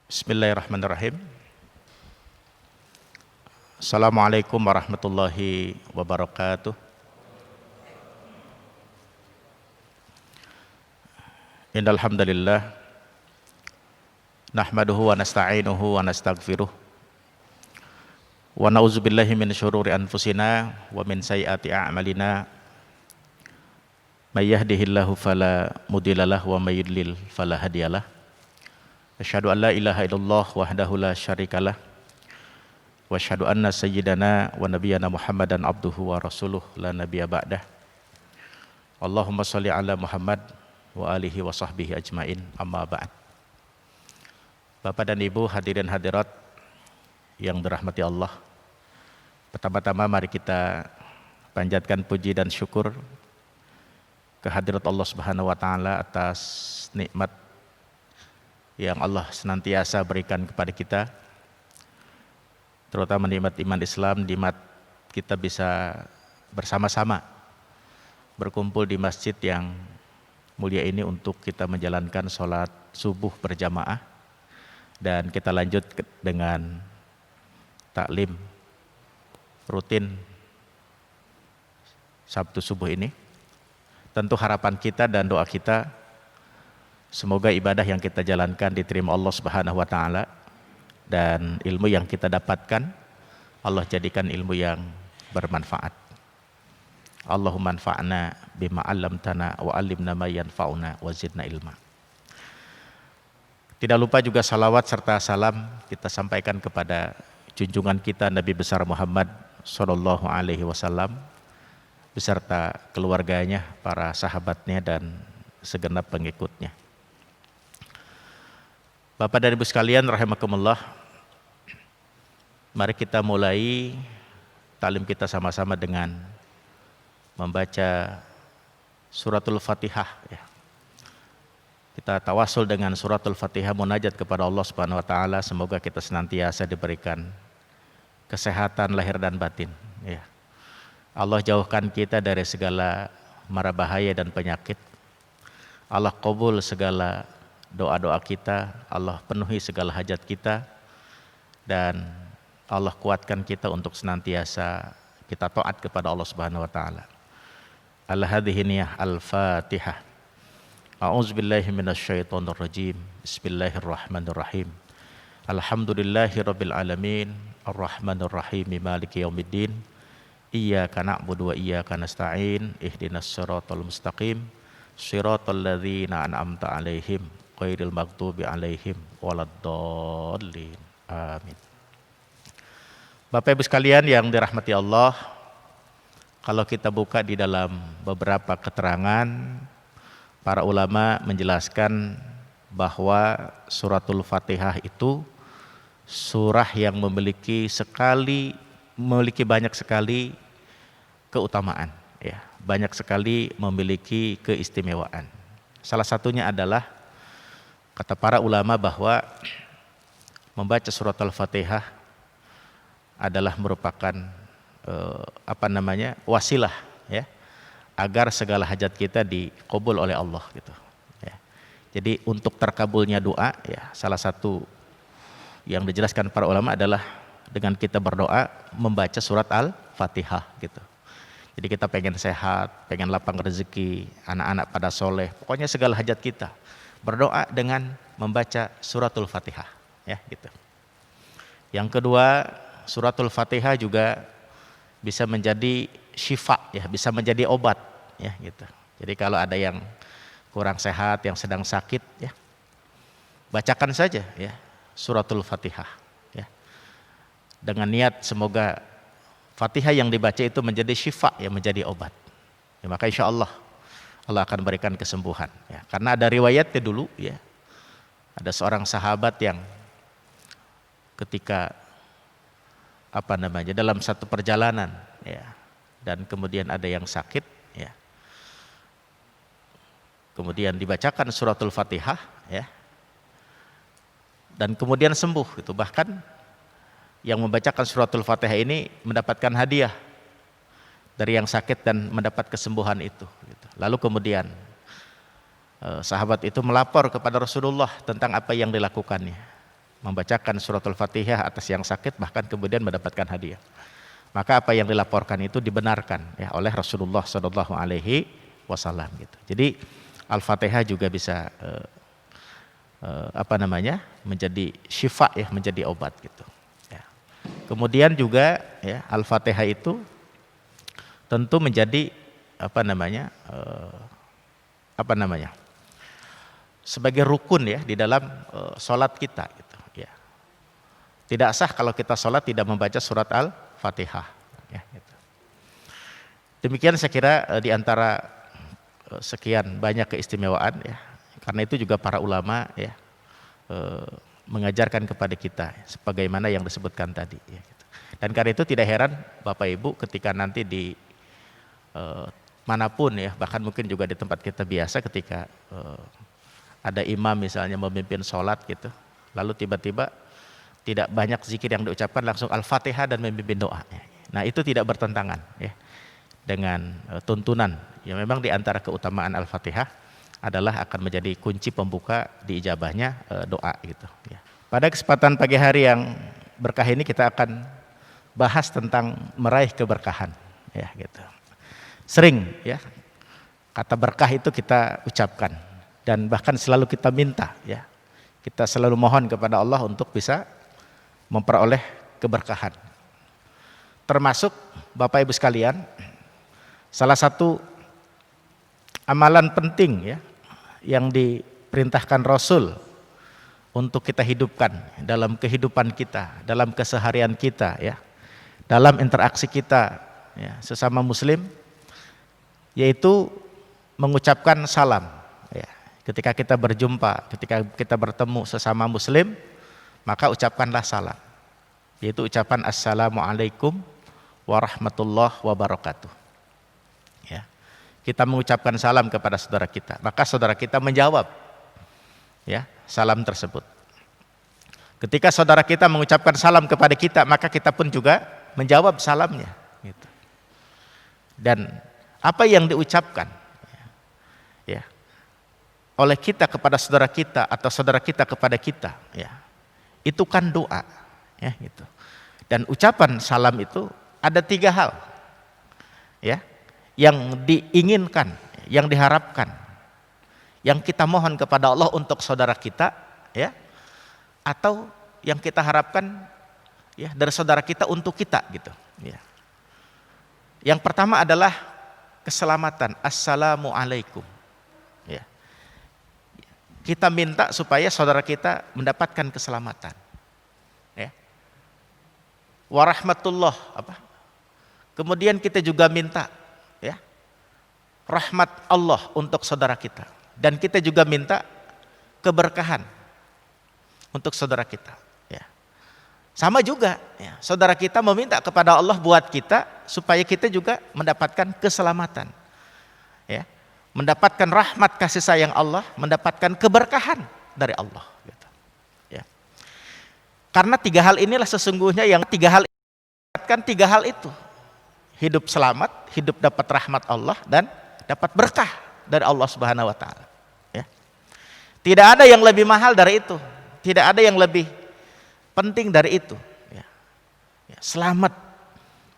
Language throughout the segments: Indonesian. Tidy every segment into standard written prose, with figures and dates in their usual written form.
Bismillahirrahmanirrahim. Assalamualaikum warahmatullahi wabarakatuh. Innal hamdalillah nahmaduhu wa nasta'inuhu wa nastaghfiruh wa na'udzubillahi min syururi anfusina wa min sayyiati a'malina. May yahdihillahu fala mudhillalah wa may yudlil fala hadiyalah. Asyhadu an la ilaha illallah wahdahu la syarikalah wa asyhadu anna sayyidana wa nabiyyana Muhammadan abduhu wa rasuluh la nabiyya ba'dah. Allahumma shalli ala Muhammad wa alihi wa sahbihi ajmain, amma ba'd. Bapak dan Ibu hadirin hadirat yang dirahmati Allah, pertama-tama mari kita panjatkan puji dan syukur kehadirat Allah Subhanahu wa taala atas nikmat yang Allah senantiasa berikan kepada kita, terutama nikmat iman Islam, nikmat kita bisa bersama-sama berkumpul di masjid yang mulia ini untuk kita menjalankan sholat subuh berjamaah, dan kita lanjut dengan taklim rutin Sabtu subuh ini. Tentu harapan kita dan doa kita, semoga ibadah yang kita jalankan diterima Allah Subhanahu wa taala, dan ilmu yang kita dapatkan Allah jadikan ilmu yang bermanfaat. Allahumma anfa'na bima 'allamtana wa 'allimna ma yanfa'una wa zidna ilma. Tidak lupa juga salawat serta salam kita sampaikan kepada junjungan kita Nabi besar Muhammad sallallahu alaihi wasallam beserta keluarganya, para sahabatnya dan segenap pengikutnya. Bapak dan Ibu sekalian rahimakumullah, mari kita mulai taklim kita sama-sama dengan membaca suratul Fatihah ya. Kita tawasul dengan suratul Fatihah, munajat kepada Allah Subhanahu wa taala, semoga kita senantiasa diberikan kesehatan lahir dan batin ya. Allah jauhkan kita dari segala mara bahaya dan penyakit. Allah qabul segala doa-doa kita, Allah penuhi segala hajat kita, dan Allah kuatkan kita untuk senantiasa kita taat kepada Allah Subhanahu wa taala. Al-hadhiniyah Al-Fatihah. A'udzubillahi minasyaitonir rajim. Bismillahirrahmanirrahim. Alhamdulillahirabbil alamin, arrahmanir rahim, maliki yaumiddin. Iyyaka na'budu wa iyyaka nasta'in. Ihdinas siratal mustaqim. Shiratal ladzina an'amta 'alaihim ghairil maghdubi 'alaihim waladdallin. Amin. Bapak Ibu sekalian yang dirahmati Allah, kalau kita buka di dalam beberapa keterangan, para ulama menjelaskan bahwa suratul Fatihah itu surah yang memiliki banyak sekali keutamaan ya, banyak sekali memiliki keistimewaan. Salah satunya adalah, kata para ulama, bahwa membaca surat Al-Fatihah adalah merupakan wasilah ya, agar segala hajat kita dikabul oleh Allah gitu ya. Jadi untuk terkabulnya doa ya, salah satu yang dijelaskan para ulama adalah dengan kita berdoa membaca surat Al-Fatihah gitu. Jadi kita pengen sehat, pengen lapang rezeki, anak-anak pada soleh, pokoknya segala hajat kita berdoa dengan membaca suratul Fatihah ya gitu. Yang kedua, suratul Fatihah juga bisa menjadi syifa ya, bisa menjadi obat ya gitu. Jadi kalau ada yang kurang sehat, yang sedang sakit ya, bacakan saja ya suratul Fatihah ya, dengan niat semoga Fatihah yang dibaca itu menjadi syifa ya, menjadi obat ya, maka insya Allah Allah akan berikan kesembuhan ya. Karena ada riwayatnya dulu ya, ada seorang sahabat yang ketika dalam satu perjalanan ya, dan kemudian ada yang sakit ya, kemudian dibacakan suratul Fatihah ya, dan kemudian sembuh gitu. Bahkan yang membacakan suratul Fatihah ini mendapatkan hadiah dari yang sakit dan mendapat kesembuhan itu gitu. Lalu kemudian sahabat itu melapor kepada Rasulullah tentang apa yang dilakukannya. membacakan suratul Fatihah atas yang sakit, bahkan kemudian mendapatkan hadiah. Maka apa yang dilaporkan itu dibenarkan ya oleh Rasulullah Shallallahu Alaihi Wasallam gitu. Jadi Al-Fatihah juga bisa menjadi syifa ya, menjadi obat gitu. Ya. Kemudian juga ya Al-Fatihah itu tentu menjadi sebagai rukun ya di dalam sholat kita gitu ya. Tidak sah kalau kita sholat tidak membaca surat Al-Fatihah ya, gitu. Demikian saya kira di antara sekian banyak keistimewaan ya, karena itu juga para ulama ya mengajarkan kepada kita sebagaimana yang disebutkan tadi ya, gitu. Dan karena itu tidak heran Bapak Ibu ketika nanti di manapun ya, bahkan mungkin juga di tempat kita biasa ketika ada imam misalnya memimpin sholat gitu, lalu tiba-tiba tidak banyak zikir yang diucapkan, langsung Al-Fatihah dan memimpin doa. Nah itu tidak bertentangan ya dengan tuntunan. Ya memang di antara keutamaan Al-Fatihah adalah akan menjadi kunci pembuka diijabahnya doa gitu. Ya. Pada kesempatan pagi hari yang berkah ini kita akan bahas tentang meraih keberkahan ya gitu. Sering ya kata berkah itu kita ucapkan dan bahkan selalu kita minta ya. Kita selalu mohon kepada Allah untuk bisa memperoleh keberkahan. Termasuk Bapak Ibu sekalian, salah satu amalan penting ya yang diperintahkan Rasul untuk kita hidupkan dalam kehidupan kita, dalam keseharian kita ya, dalam interaksi kita ya, sesama muslim, yaitu mengucapkan salam ya. Ketika kita berjumpa, ketika kita bertemu sesama muslim, maka ucapkanlah salam, yaitu ucapan Assalamualaikum warahmatullahi wabarakatuh ya. Kita mengucapkan salam kepada saudara kita, maka saudara kita menjawab ya salam tersebut. Ketika saudara kita mengucapkan salam kepada kita, maka kita pun juga menjawab salamnya gitu. Dan apa yang diucapkan ya oleh kita kepada saudara kita atau saudara kita kepada kita ya, itu kan doa ya gitu. Dan ucapan salam itu ada 3 hal ya yang diinginkan, yang diharapkan, yang kita mohon kepada Allah untuk saudara kita ya, atau yang kita harapkan ya dari saudara kita untuk kita gitu ya. Yang pertama adalah keselamatan, Assalamualaikum ya. Kita minta supaya saudara kita mendapatkan keselamatan ya. Warahmatullah kemudian kita juga minta ya rahmat Allah untuk saudara kita, dan kita juga minta keberkahan untuk saudara kita ya. Sama juga ya, saudara kita meminta kepada Allah buat kita supaya kita juga mendapatkan keselamatan ya, mendapatkan rahmat kasih sayang Allah, mendapatkan keberkahan dari Allah gitu ya. Karena 3 hal inilah sesungguhnya yang 3 hal itu, hidup selamat, hidup dapat rahmat Allah, dan dapat berkah dari Allah Subhanahu wa taala ya. Tidak ada yang lebih mahal dari itu, tidak ada yang lebih penting dari itu ya. Ya, selamat,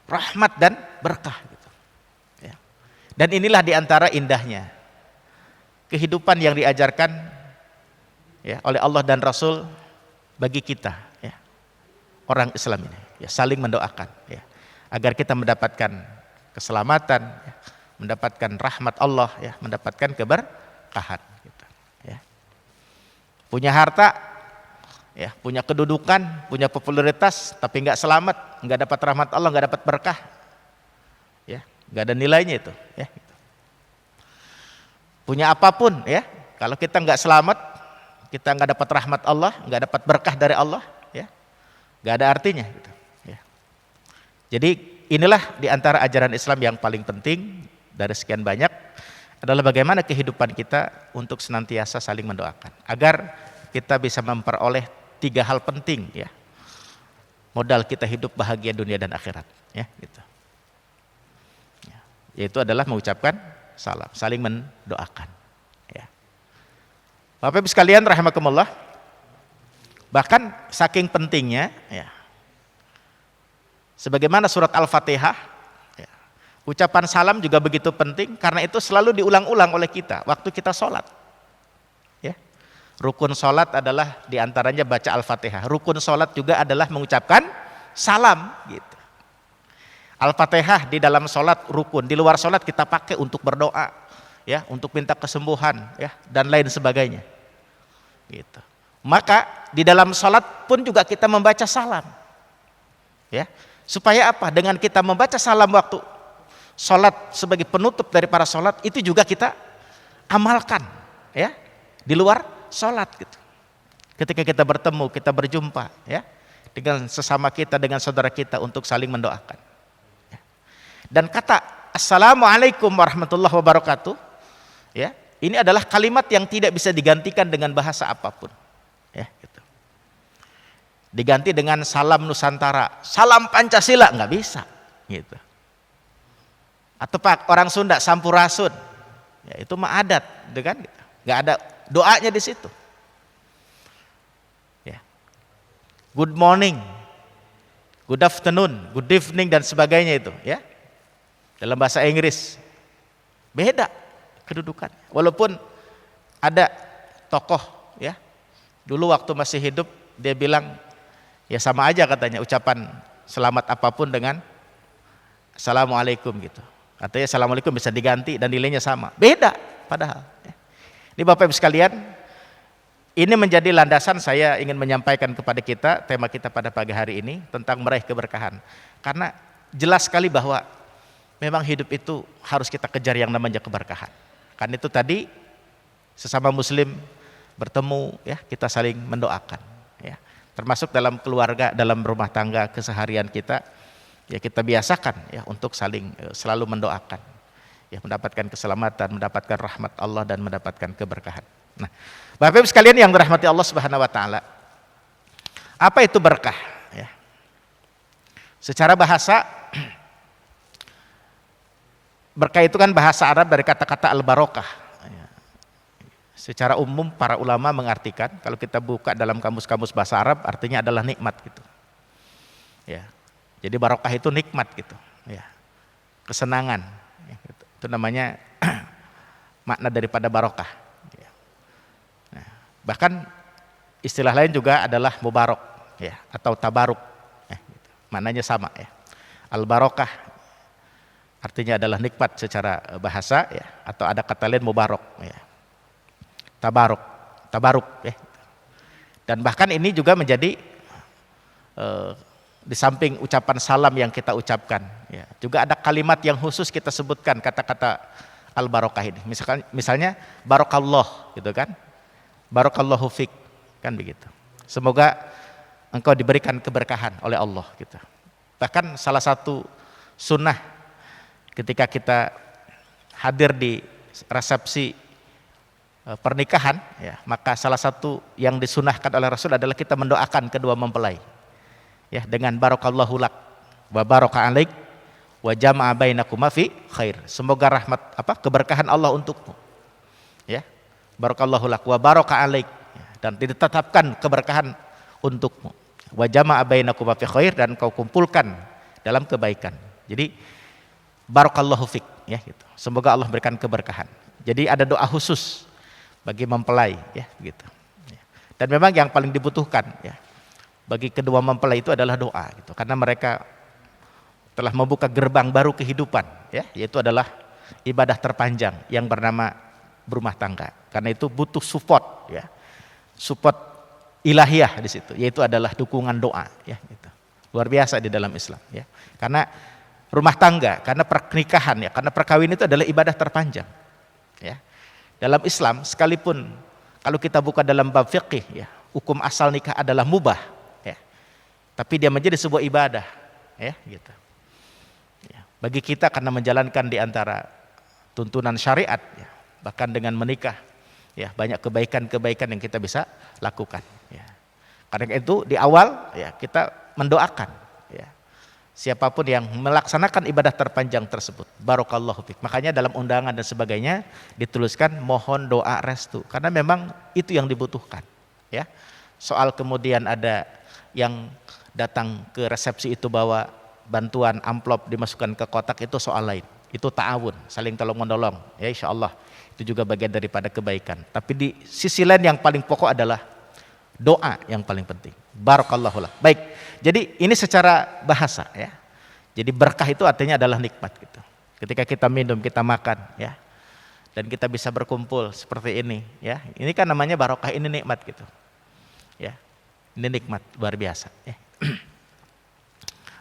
rahmat dan berkah gitu ya. Dan inilah diantara indahnya kehidupan yang diajarkan ya oleh Allah dan Rasul bagi kita ya, orang Islam ini ya, saling mendoakan ya, agar kita mendapatkan keselamatan ya, mendapatkan rahmat Allah ya, mendapatkan keberkahan gitu ya. Punya harta ya, punya kedudukan, punya popularitas, tapi nggak selamat, nggak dapat rahmat Allah, nggak dapat berkah ya, nggak ada nilainya itu ya gitu. Punya apapun ya, kalau kita nggak selamat, kita nggak dapat rahmat Allah, nggak dapat berkah dari Allah ya, nggak ada artinya gitu ya. Jadi inilah diantara ajaran Islam yang paling penting dari sekian banyak, adalah bagaimana kehidupan kita untuk senantiasa saling mendoakan agar kita bisa memperoleh 3 hal penting ya, modal kita hidup bahagia dunia dan akhirat ya gitu ya, yaitu adalah mengucapkan salam, saling mendoakan ya. Bapak Ibu sekalian rahimakumullah, Bahkan saking pentingnya, ya, sebagaimana surat Al-Fatihah, ya, ucapan salam juga begitu penting karena itu selalu diulang-ulang oleh kita waktu kita sholat. Ya. Rukun sholat adalah diantaranya baca Al-Fatihah. Rukun sholat juga adalah mengucapkan salam. Gitu. Al-Fatihah di dalam sholat rukun, di luar sholat kita pakai untuk berdoa, ya, untuk minta kesembuhan, ya, dan lain sebagainya. Gitu. Maka di dalam sholat pun juga kita membaca salam, ya, supaya apa? Dengan kita membaca salam waktu sholat sebagai penutup dari para sholat itu juga kita amalkan, ya, di luar sholat gitu. Ketika kita bertemu, kita berjumpa, ya, dengan sesama kita, dengan saudara kita untuk saling mendoakan. Dan kata Assalamualaikum warahmatullahi wabarakatuh, ya, ini adalah kalimat yang tidak bisa digantikan dengan bahasa apapun, ya, gitu. Diganti dengan salam Nusantara, salam Pancasila, nggak bisa, gitu. Atau Pak orang Sunda sampurasun, ya, itu mah adat, gitu kan? Nggak ada doanya di situ. Ya. Good morning, good afternoon, good evening dan sebagainya itu, ya. Dalam bahasa Inggris beda kedudukan. Walaupun ada tokoh, ya, dulu waktu masih hidup dia bilang ya sama aja katanya ucapan selamat apapun dengan Assalamualaikum gitu. Katanya Assalamualaikum bisa diganti dan nilainya sama. Beda padahal. Ini Bapak Ibu sekalian, ini menjadi landasan saya ingin menyampaikan kepada kita tema kita pada pagi hari ini tentang meraih keberkahan. Karena jelas sekali bahwa memang hidup itu harus kita kejar yang namanya keberkahan. Kan itu tadi sesama muslim bertemu, ya, kita saling mendoakan, ya. Termasuk dalam keluarga, dalam rumah tangga keseharian kita, ya, kita biasakan, ya, untuk saling selalu mendoakan, ya, mendapatkan keselamatan, mendapatkan rahmat Allah dan mendapatkan keberkahan. Nah, Bapak Ibu sekalian yang dirahmati Allah Subhanahu wa taala. Apa itu berkah, ya? Secara bahasa berkah itu kan bahasa Arab dari kata-kata al-barokah. Secara umum para ulama mengartikan, kalau kita buka dalam kamus-kamus bahasa Arab artinya adalah nikmat gitu. Ya. Jadi barokah itu nikmat gitu, ya. Kesenangan, ya, gitu. Itu namanya makna daripada barokah. Ya. Nah, bahkan istilah lain juga adalah mubarok, ya, atau tabaruk. Gitu. Maknanya sama, ya. Al-barokah artinya adalah nikmat secara bahasa, ya, atau ada kata lain mubarok, ya. Tabaruk, ya. Dan bahkan ini juga menjadi di samping ucapan salam yang kita ucapkan, ya, juga ada kalimat yang khusus kita sebutkan kata-kata al-barokah ini. Misalnya barokallah, gitu kan? Barokallahu fik, kan begitu. Semoga engkau diberikan keberkahan oleh Allah, gitu. Bahkan salah satu sunnah ketika kita hadir di resepsi pernikahan, ya, maka salah satu yang disunahkan oleh Rasul adalah kita mendoakan kedua mempelai, ya, dengan barakallahu lak wa baraka alaik wa jama'a bainakuma fi khair. Semoga rahmat keberkahan Allah untukmu, ya, barakallahu lak wa baraka alaik, ya, dan ditetapkan keberkahan untukmu, wa jama'a bainakuma fi khair, dan kau kumpulkan dalam kebaikan. Jadi barakallahu fik, ya, gitu. Semoga Allah berikan keberkahan. Jadi ada doa khusus bagi mempelai, ya, gitu. Dan memang yang paling dibutuhkan, ya, bagi kedua mempelai itu adalah doa, gitu. Karena mereka telah membuka gerbang baru kehidupan, ya, yaitu adalah ibadah terpanjang yang bernama berumah tangga. Karena itu butuh support, ya, support ilahiyah di situ, yaitu adalah dukungan doa, ya, gitu. Luar biasa di dalam Islam, ya. Karena rumah tangga, karena pernikahan, ya, karena perkawinan itu adalah ibadah terpanjang, ya. Dalam Islam sekalipun kalau kita buka dalam bab fiqih, ya, hukum asal nikah adalah mubah, ya, tapi dia menjadi sebuah ibadah, ya, gitu. Ya. Bagi kita karena menjalankan di antara tuntunan syariat, ya, bahkan dengan menikah, ya, banyak kebaikan-kebaikan yang kita bisa lakukan, ya. Karena itu di awal, ya, kita mendoakan, ya, siapapun yang melaksanakan ibadah terpanjang tersebut, barakallahu fik. Makanya dalam undangan dan sebagainya dituliskan mohon doa restu, karena memang itu yang dibutuhkan, ya. Soal kemudian ada yang datang ke resepsi itu bawa bantuan amplop dimasukkan ke kotak, itu soal lain. Itu ta'awun, saling tolong menolong. Ya insya Allah itu juga bagian daripada kebaikan. Tapi di sisi lain yang paling pokok adalah doa yang paling penting. Barakallahu lah. Baik. Jadi ini secara bahasa ya. Jadi berkah itu artinya adalah nikmat gitu. Ketika kita minum, kita makan ya. Dan kita bisa berkumpul seperti ini ya. Ini kan namanya barokah, ini nikmat gitu. Ya. Ini nikmat luar biasa ya.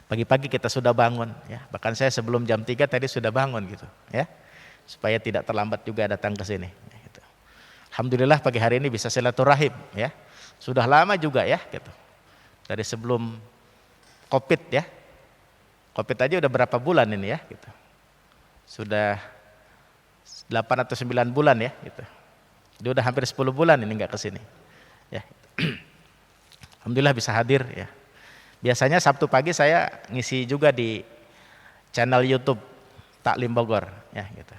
Pagi-pagi kita sudah bangun ya. Bahkan saya sebelum jam 3 tadi sudah bangun gitu ya. Supaya tidak terlambat juga datang ke sini ya, gitu. Alhamdulillah pagi hari ini bisa silaturahim ya. Sudah lama juga ya gitu. Dari sebelum Covid ya. Covid aja udah berapa bulan ini ya gitu. Sudah 8 atau 9 bulan ya gitu. Dia udah hampir 10 bulan ini enggak kesini. Ya. Alhamdulillah bisa hadir ya. Biasanya Sabtu pagi saya ngisi juga di channel YouTube Taklim Bogor ya gitu.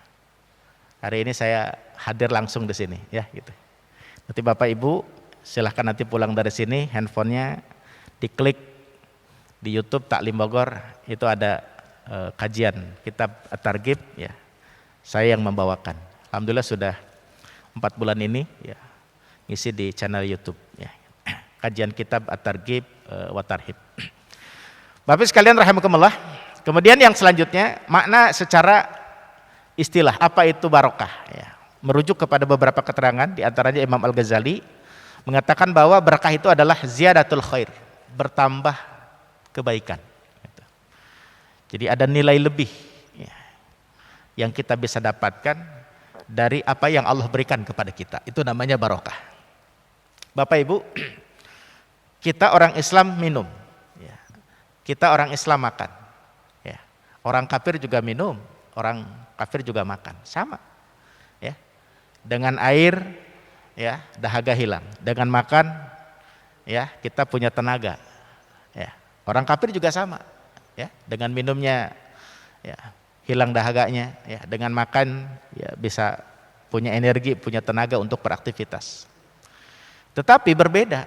Hari ini saya hadir langsung di sini ya gitu. Nanti Bapak Ibu silahkan nanti pulang dari sini handphonenya diklik di YouTube Taklim Bogor, itu ada kajian kitab At-Targhib ya. Saya yang membawakan. Alhamdulillah sudah 4 bulan ini ya ngisi di channel YouTube ya. Kajian kitab At-Targhib wa Tarhib. Bapak sekalian rahimakumullah. Kemudian yang selanjutnya makna secara istilah apa itu barokah ya. Merujuk kepada beberapa keterangan di antaranya Imam Al-Ghazali mengatakan bahwa berkah itu adalah ziyadatul khair, bertambah kebaikan gitu. Jadi ada nilai lebih ya, yang kita bisa dapatkan dari apa yang Allah berikan kepada kita, itu namanya barokah. Bapak Ibu, kita orang Islam minum ya. Kita orang Islam makan ya. Orang kafir juga minum, orang kafir juga makan, sama ya. Dengan air ya dahaga hilang, dengan makan ya kita punya tenaga ya. Orang kafir juga sama ya, dengan minumnya ya hilang dahaganya ya, dengan makan ya bisa punya energi, punya tenaga untuk beraktivitas. Tetapi berbeda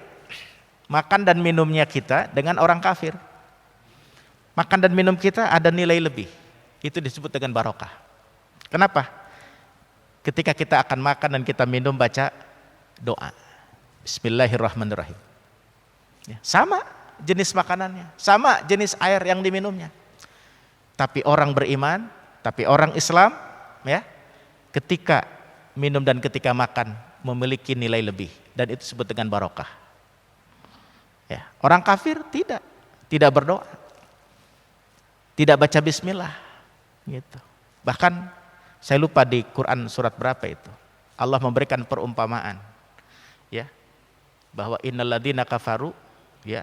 makan dan minumnya kita dengan orang kafir. Makan dan minum kita ada nilai lebih, itu disebut dengan barokah. Kenapa? Ketika kita akan makan dan kita minum baca doa Bismillahirrahmanirrahim ya, sama jenis makanannya, sama jenis air yang diminumnya, tapi orang beriman, tapi orang Islam ya, ketika minum dan ketika makan memiliki nilai lebih, dan itu disebut dengan barokah ya. Orang kafir tidak berdoa, tidak baca bismillah gitu. Bahkan saya lupa di Quran surat berapa itu Allah memberikan perumpamaan ya, bahwa innalladzina kafaru ya,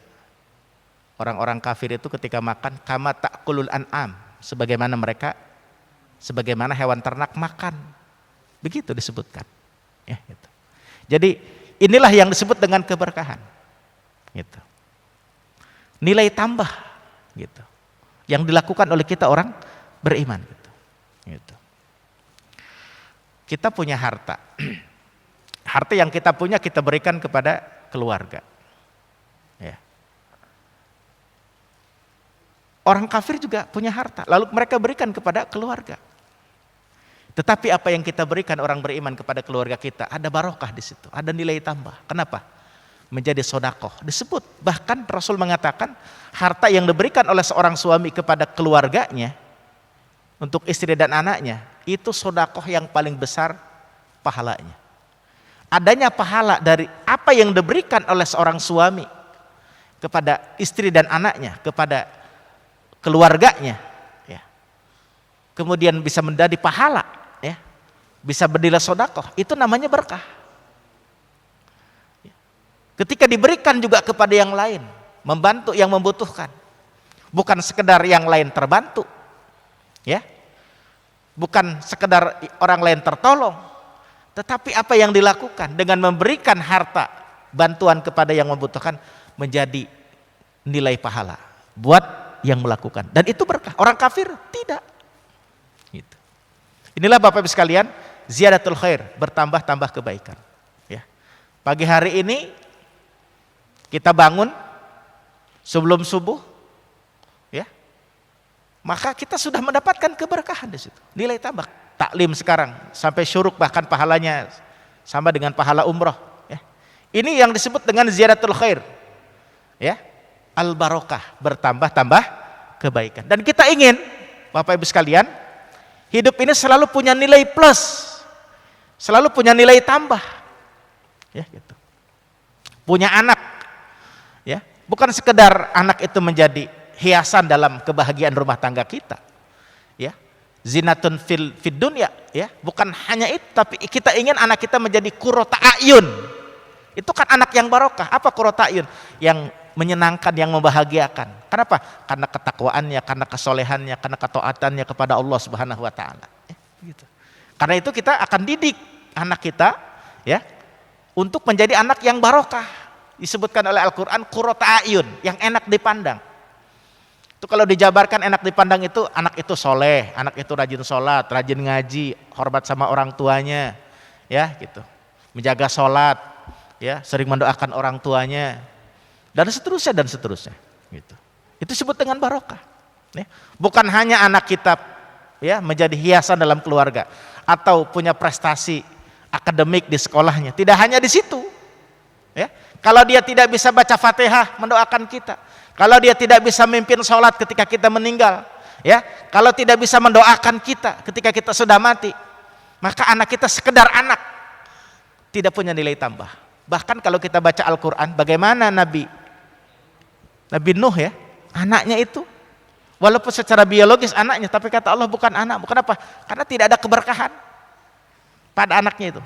orang-orang kafir itu ketika makan kama ta'kulul an'am, sebagaimana hewan ternak makan, begitu disebutkan ya gitu. Jadi inilah yang disebut dengan keberkahan gitu, nilai tambah gitu yang dilakukan oleh kita orang beriman gitu. Kita punya harta. Harta yang kita punya kita berikan kepada keluarga. Ya. Orang kafir juga punya harta, lalu mereka berikan kepada keluarga. Tetapi apa yang kita berikan orang beriman kepada keluarga kita, ada barokah di situ, ada nilai tambah. Kenapa? Menjadi sodakoh. Disebut, bahkan Rasul mengatakan harta yang diberikan oleh seorang suami kepada keluarganya untuk istri dan anaknya, itu sodakoh yang paling besar pahalanya. Adanya pahala dari apa yang diberikan oleh seorang suami kepada istri dan anaknya, kepada keluarganya ya. Kemudian bisa menjadi pahala ya, bisa bernilai sodakoh, itu namanya berkah. Ketika diberikan juga kepada yang lain, membantu yang membutuhkan, bukan sekedar yang lain terbantu ya, bukan sekedar orang lain tertolong, tetapi apa yang dilakukan dengan memberikan harta bantuan kepada yang membutuhkan menjadi nilai pahala buat yang melakukan, dan itu berkah. Orang kafir tidak gitu. Inilah Bapak Ibu sekalian, ziyadatul khair, bertambah-tambah kebaikan ya. Pagi hari ini kita bangun sebelum subuh, ya, maka kita sudah mendapatkan keberkahan di situ. Nilai tambah. Taklim sekarang sampai syuruk, bahkan pahalanya sama dengan pahala umroh. Ya. Ini yang disebut dengan ziyadatul khair. Ya, al barokah, bertambah-tambah kebaikan. Dan kita ingin, Bapak Ibu sekalian, hidup ini selalu punya nilai plus, selalu punya nilai tambah. Ya, gitu. Punya anak, ya, bukan sekedar anak itu menjadi hiasan dalam kebahagiaan rumah tangga kita, ya, zinatun fid dunya, ya, bukan hanya itu, tapi kita ingin anak kita menjadi qurrata a'yun. Itu kan anak yang barokah. Apa qurrata a'yun? Yang menyenangkan, yang membahagiakan. Kenapa? Karena ketakwaannya, karena kesolehannya, karena ketaatannya kepada Allah Subhanahu wa taala. Ya, gitu. Karena itu kita akan didik anak kita, ya, untuk menjadi anak yang barokah. Disebutkan oleh Al-Qur'an qurrata a'yun, yang enak dipandang. Itu kalau dijabarkan enak dipandang itu, anak itu soleh, anak itu rajin sholat, rajin ngaji, hormat sama orang tuanya, ya, gitu. Menjaga sholat, ya, sering mendoakan orang tuanya, dan seterusnya, gitu. Itu disebut dengan barokah. Ya. Bukan hanya anak kita, ya, menjadi hiasan dalam keluarga atau punya prestasi akademik di sekolahnya. Tidak hanya di situ. Ya. Kalau dia tidak bisa baca Fatihah, mendoakan kita. Kalau dia tidak bisa memimpin sholat ketika kita meninggal, ya, kalau tidak bisa mendoakan kita ketika kita sudah mati, maka anak kita sekedar anak, tidak punya nilai tambah. Bahkan kalau kita baca Al-Quran, bagaimana Nabi Nuh, ya, anaknya itu, walaupun secara biologis anaknya, tapi kata Allah bukan anak. Bukan apa? Karena tidak ada keberkahan pada anaknya itu.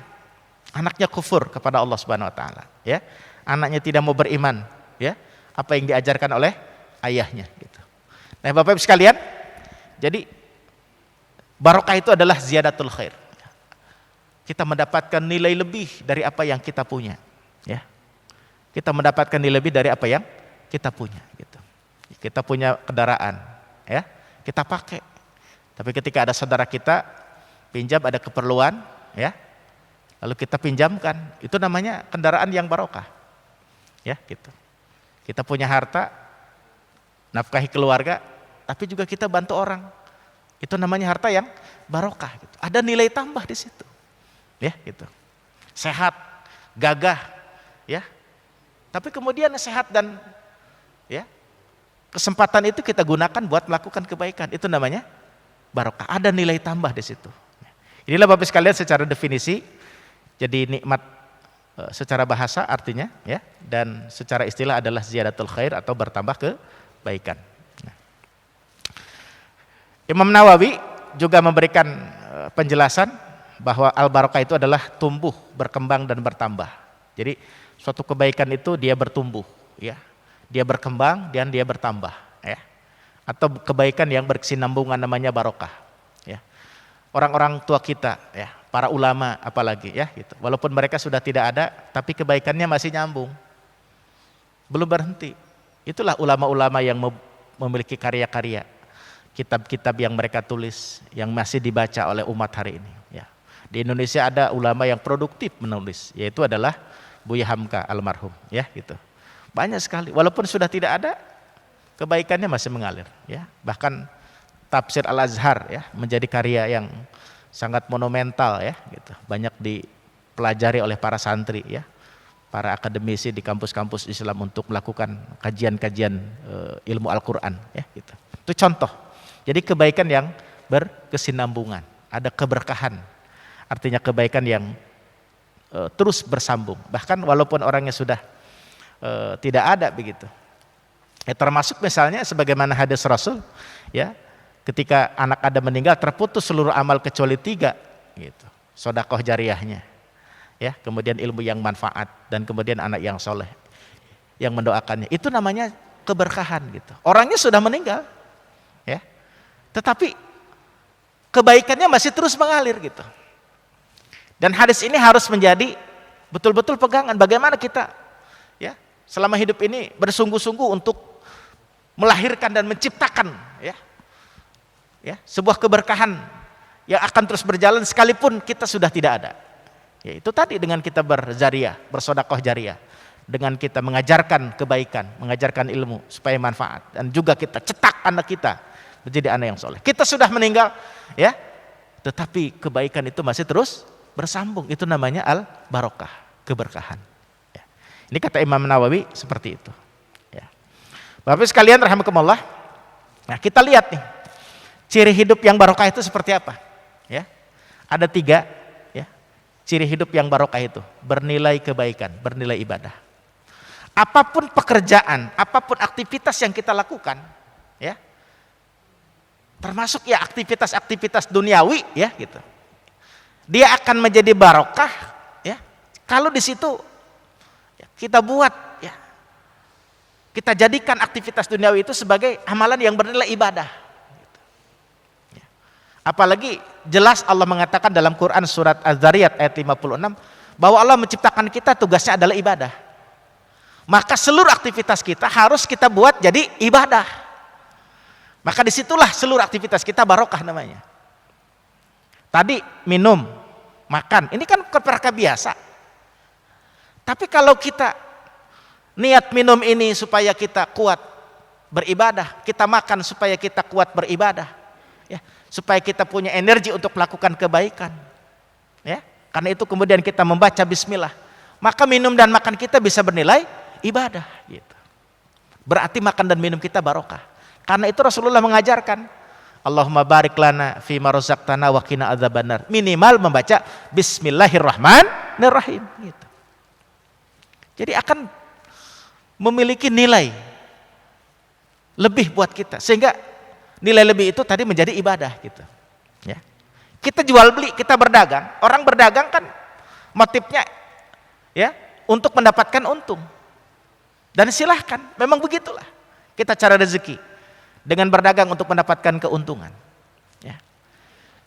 Anaknya kufur kepada Allah Subhanahu wa taala, ya. Anaknya tidak mau beriman, ya, apa yang diajarkan oleh ayahnya, gitu. Nah, Bapak Ibu sekalian, jadi barokah itu adalah ziyadatul khair. Kita mendapatkan nilai lebih dari apa yang kita punya, ya. Kita mendapatkan nilai lebih dari apa yang kita punya, gitu. Kita punya kendaraan, ya, kita pakai. Tapi ketika ada saudara kita pinjam, ada keperluan, ya, lalu kita pinjamkan, itu namanya kendaraan yang barokah, ya, gitu. Kita punya harta, nafkahi keluarga, tapi juga kita bantu orang, itu namanya harta yang barokah, gitu. Ada nilai tambah di situ, ya, gitu. Sehat, gagah, ya, tapi kemudian sehat dan, ya, kesempatan itu kita gunakan buat melakukan kebaikan, itu namanya barokah. Ada nilai tambah di situ. Inilah Bapak sekalian secara definisi. Jadi nikmat secara bahasa artinya, ya, dan secara istilah adalah ziyadatul khair atau bertambah kebaikan. Nah. Imam Nawawi juga memberikan penjelasan bahwa al-barokah itu adalah tumbuh, berkembang dan bertambah. Jadi suatu kebaikan itu dia bertumbuh, ya. Dia berkembang dan dia bertambah, ya. Atau kebaikan yang berkesinambungan namanya barokah, ya. Orang-orang tua kita, ya, para ulama apalagi, ya, gitu. Walaupun mereka sudah tidak ada, tapi kebaikannya masih nyambung, belum berhenti. Itulah ulama-ulama yang memiliki karya-karya, kitab-kitab yang mereka tulis yang masih dibaca oleh umat hari ini, ya. Di Indonesia ada ulama yang produktif menulis, yaitu adalah Buya Hamka almarhum, ya, gitu. Banyak sekali, walaupun sudah tidak ada, kebaikannya masih mengalir, ya. Bahkan tafsir Al-Azhar, ya, menjadi karya yang sangat monumental, ya, gitu. Banyak dipelajari oleh para santri, ya, para akademisi di kampus-kampus Islam untuk melakukan kajian-kajian ilmu Al-Quran, ya, gitu. Itu contoh. Jadi kebaikan yang berkesinambungan, ada keberkahan, artinya kebaikan yang terus bersambung. Bahkan walaupun orangnya sudah tidak ada begitu. Ya, termasuk misalnya sebagaimana hadis Rasul, ya, ketika anak Adam meninggal terputus seluruh amal kecuali 3, gitu. Sedekah jariyahnya, ya, kemudian ilmu yang manfaat, dan kemudian anak yang soleh yang mendoakannya. Itu namanya keberkahan, gitu. Orangnya sudah meninggal, ya, tetapi kebaikannya masih terus mengalir, gitu. Dan hadis ini harus menjadi betul-betul pegangan bagaimana kita, ya, selama hidup ini bersungguh-sungguh untuk melahirkan dan menciptakan, ya, sebuah keberkahan yang akan terus berjalan sekalipun kita sudah tidak ada. Ya, itu tadi dengan kita berzariyah, bersedekah jariyah. dengan kita mengajarkan kebaikan, mengajarkan ilmu supaya manfaat, dan juga kita cetak anak kita menjadi anak yang soleh. Kita sudah meninggal, ya, tetapi kebaikan itu masih terus bersambung. Itu namanya al-barokah, keberkahan. Ya. Ini kata Imam Nawawi seperti itu. Ya. Bapak sekalian rahimakumullah. Nah, kita lihat nih, ciri hidup yang barokah itu seperti apa? Ya, ada 3. Ya, ciri hidup yang barokah itu bernilai kebaikan, bernilai ibadah. Apapun pekerjaan, apapun aktivitas yang kita lakukan, ya, termasuk ya aktivitas-aktivitas duniawi, ya gitu, dia akan menjadi barokah, ya, kalau di situ ya, kita buat, ya, kita jadikan aktivitas duniawi itu sebagai amalan yang bernilai ibadah. Gitu. Ya. Apalagi jelas Allah mengatakan dalam Quran surat Az-Zariyat ayat 56 bahwa Allah menciptakan kita tugasnya adalah ibadah. Maka seluruh aktivitas kita harus kita buat jadi ibadah. Maka disitulah seluruh aktivitas kita barokah namanya. Tadi minum, makan, ini kan perkara biasa. Tapi kalau kita niat minum ini supaya kita kuat beribadah, kita makan supaya kita kuat beribadah, ya, supaya kita punya energi untuk melakukan kebaikan, ya, karena itu kemudian kita membaca bismillah, maka minum dan makan kita bisa bernilai ibadah, gitu. Berarti makan dan minum kita barokah. Karena itu Rasulullah mengajarkan, Allahumma barik lana fima razaqtana wa qina adzabannar. Minimal membaca bismillahirrahmanirrahim, gitu. Jadi akan memiliki nilai lebih buat kita, sehingga nilai lebih itu tadi menjadi ibadah, gitu. Ya. Kita jual beli, kita berdagang. Orang berdagang kan motifnya, ya, untuk mendapatkan untung. Dan silahkan, memang begitulah kita cara rezeki, dengan berdagang untuk mendapatkan keuntungan. Ya.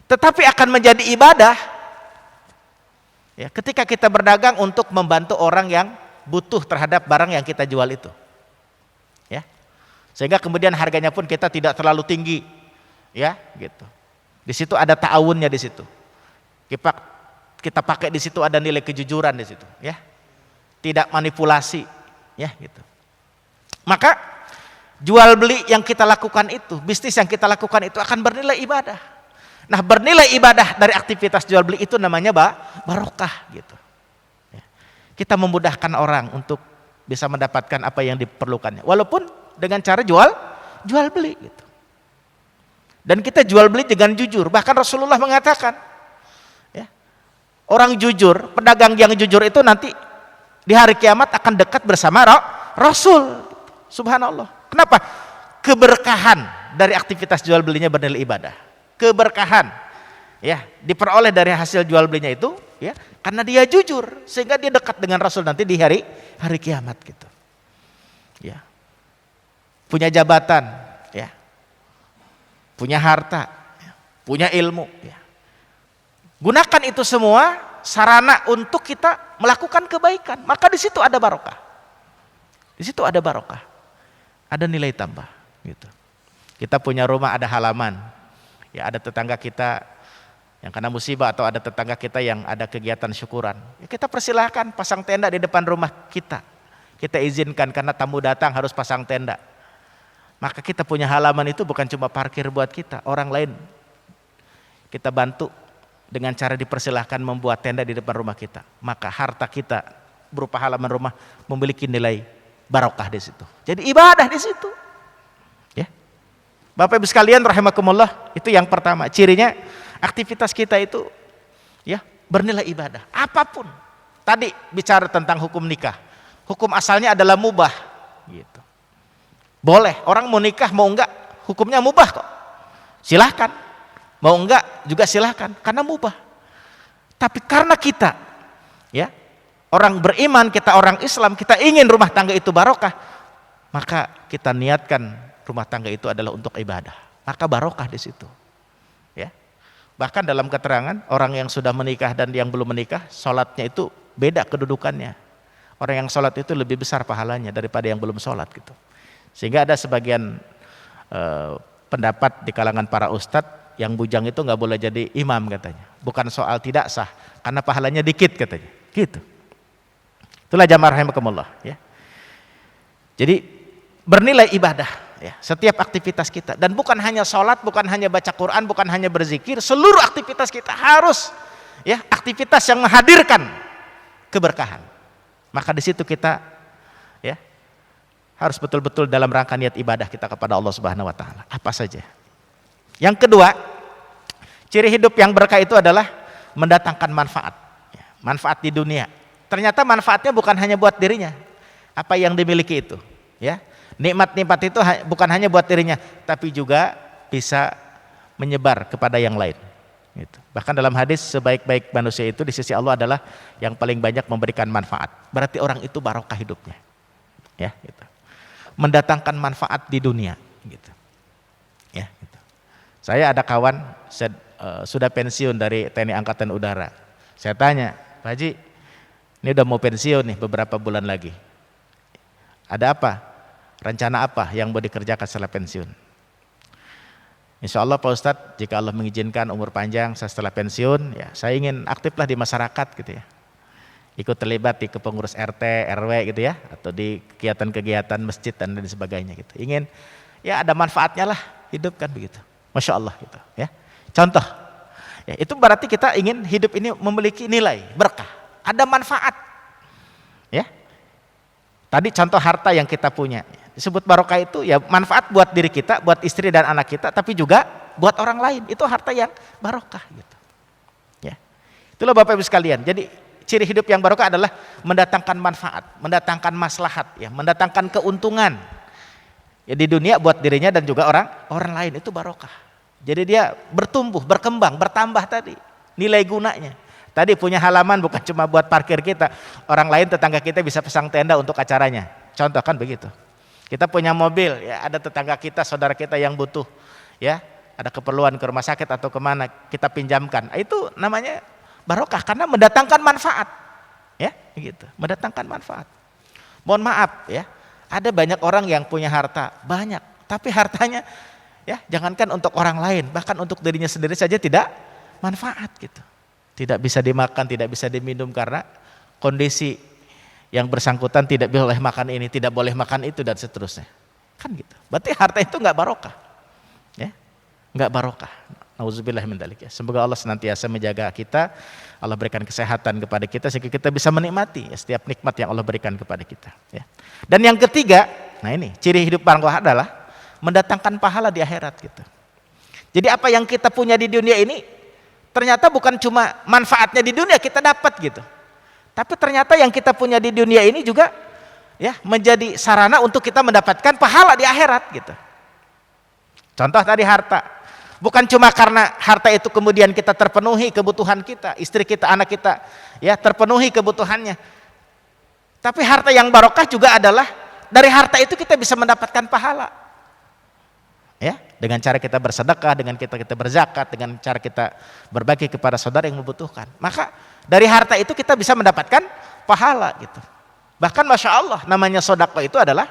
Tetapi akan menjadi ibadah, ya, ketika kita berdagang untuk membantu orang yang butuh terhadap barang yang kita jual itu. Ya. Sehingga kemudian harganya pun kita tidak terlalu tinggi, ya, gitu. Di situ ada ta'awunnya di situ. Kita pakai di situ ada nilai kejujuran di situ, ya. Tidak manipulasi, ya, gitu. Maka jual beli yang kita lakukan itu, bisnis yang kita lakukan itu akan bernilai ibadah. Nah, bernilai ibadah dari aktivitas jual beli itu namanya barokah, gitu. Ya. Kita memudahkan orang untuk bisa mendapatkan apa yang diperlukannya, walaupun dengan cara jual beli, gitu. Dan kita jual beli dengan jujur. Bahkan Rasulullah mengatakan, ya, orang jujur, pedagang yang jujur itu nanti di hari kiamat akan dekat bersama Rasul. Subhanallah. Kenapa? Keberkahan dari aktivitas jual belinya bernilai ibadah. Keberkahan, ya, diperoleh dari hasil jual belinya itu, ya, karena dia jujur, sehingga dia dekat dengan Rasul nanti di hari kiamat, gitu. Ya. Punya jabatan, ya. Punya harta, ya. Punya ilmu, ya. Gunakan itu semua sarana untuk kita melakukan kebaikan, maka di situ ada barokah. Di situ ada barokah. Ada nilai tambah, gitu. Kita punya rumah ada halaman, ya, ada tetangga kita yang kena musibah atau ada tetangga kita yang ada kegiatan syukuran, ya, kita persilahkan pasang tenda di depan rumah kita. Kita izinkan karena tamu datang harus pasang tenda. Maka kita punya halaman itu bukan cuma parkir buat kita, orang lain kita bantu dengan cara dipersilahkan membuat tenda di depan rumah kita. Maka harta kita berupa halaman rumah memiliki nilai barokah di situ. Jadi ibadah di situ. Ya. Bapak Ibu sekalian rahimakumullah, itu yang pertama. Cirinya aktivitas kita itu, ya, bernilai ibadah. Apapun. Tadi bicara tentang hukum nikah. Hukum asalnya adalah mubah, gitu. Boleh, orang mau nikah mau enggak, hukumnya mubah kok. Silahkan. Mau enggak juga silahkan, karena mubah. Tapi karena kita, ya, orang beriman, kita orang Islam, kita ingin rumah tangga itu barokah, maka kita niatkan rumah tangga itu adalah untuk ibadah, maka barokah di situ. Ya. Bahkan dalam keterangan, orang yang sudah menikah dan yang belum menikah, sholatnya itu beda kedudukannya. Orang yang sholat itu lebih besar pahalanya daripada yang belum sholat, gitu. Sehingga ada sebagian pendapat di kalangan para ustadz, yang bujang itu nggak boleh jadi imam katanya. Bukan soal tidak sah, karena pahalanya dikit katanya. Gitu. Itulah jamaah rahimakumullah, ya. Jadi bernilai ibadah, ya, setiap aktivitas kita, dan bukan hanya sholat, bukan hanya baca Quran, bukan hanya berzikir, seluruh aktivitas kita harus, ya, aktivitas yang menghadirkan keberkahan. Maka di situ kita, ya, harus betul-betul dalam rangka niat ibadah kita kepada Allah Subhanahu wa taala. Apa saja. Yang kedua, ciri hidup yang berkah itu adalah mendatangkan manfaat. Ya, manfaat di dunia. Ternyata manfaatnya bukan hanya buat dirinya, apa yang dimiliki itu, ya. Nikmat-nikmat itu bukan hanya buat dirinya, tapi juga bisa menyebar kepada yang lain. Gitu. Bahkan dalam hadis, sebaik-baik manusia itu di sisi Allah adalah yang paling banyak memberikan manfaat. Berarti orang itu barokah hidupnya, ya. Gitu. Mendatangkan manfaat di dunia. Gitu. Ya. Gitu. Saya ada kawan sudah pensiun dari TNI Angkatan Udara. Saya tanya, Pak Haji, ini udah mau pensiun nih beberapa bulan lagi. Ada apa? Rencana apa yang mau dikerjakan setelah pensiun? Insya Allah Pak Ustadz, jika Allah mengizinkan umur panjang saya setelah pensiun, ya saya ingin aktiflah di masyarakat gitu ya. Ikut terlibat di kepengurus RT, RW gitu ya, atau di kegiatan-kegiatan masjid dan lain sebagainya gitu. Ingin ya ada manfaatnya lah hidup kan begitu. Masya Allah gitu ya. Contoh, ya, itu berarti kita ingin hidup ini memiliki nilai berkah, ada manfaat, ya. Tadi contoh harta yang kita punya, disebut barokah itu ya manfaat buat diri kita, buat istri dan anak kita, tapi juga buat orang lain. Itu harta yang barokah gitu. Ya. Itulah Bapak Ibu sekalian. Jadi ciri hidup yang barokah adalah mendatangkan manfaat, mendatangkan maslahat, ya, mendatangkan keuntungan. Ya, di dunia buat dirinya dan juga orang lain, itu barokah. Jadi dia bertumbuh, berkembang, bertambah tadi nilai gunanya. Tadi punya halaman bukan cuma buat parkir kita, orang lain tetangga kita bisa pasang tenda untuk acaranya. Contoh kan begitu. Kita punya mobil, ya ada tetangga kita, saudara kita yang butuh, ya ada keperluan ke rumah sakit atau kemana, kita pinjamkan. Itu namanya barokah karena mendatangkan manfaat, ya begitu, mendatangkan manfaat. Mohon maaf, ya ada banyak orang yang punya harta banyak, tapi hartanya, ya jangankan untuk orang lain, bahkan untuk dirinya sendiri saja tidak manfaat gitu. Tidak bisa dimakan, tidak bisa diminum karena kondisi yang bersangkutan tidak boleh makan ini, tidak boleh makan itu dan seterusnya. Kan gitu. Berarti harta itu enggak barokah. Ya. Enggak barokah. Nauzubillah min dzalik ya. Semoga Allah senantiasa menjaga kita, Allah berikan kesehatan kepada kita sehingga kita bisa menikmati ya, setiap nikmat yang Allah berikan kepada kita, ya. Dan yang ketiga, nah ini ciri hidup barokah adalah mendatangkan pahala di akhirat gitu. Jadi apa yang kita punya di dunia ini ternyata bukan cuma manfaatnya di dunia kita dapat gitu. Tapi ternyata yang kita punya di dunia ini juga ya menjadi sarana untuk kita mendapatkan pahala di akhirat gitu. Contoh tadi harta. Bukan cuma karena harta itu kemudian kita terpenuhi kebutuhan kita, istri kita, anak kita ya terpenuhi kebutuhannya. Tapi harta yang barokah juga adalah dari harta itu kita bisa mendapatkan pahala. Ya, dengan cara kita bersedekah, dengan kita berzakat, dengan cara kita berbagi kepada saudara yang membutuhkan. Maka dari harta itu kita bisa mendapatkan pahala gitu. Bahkan Masya Allah namanya sedekah itu adalah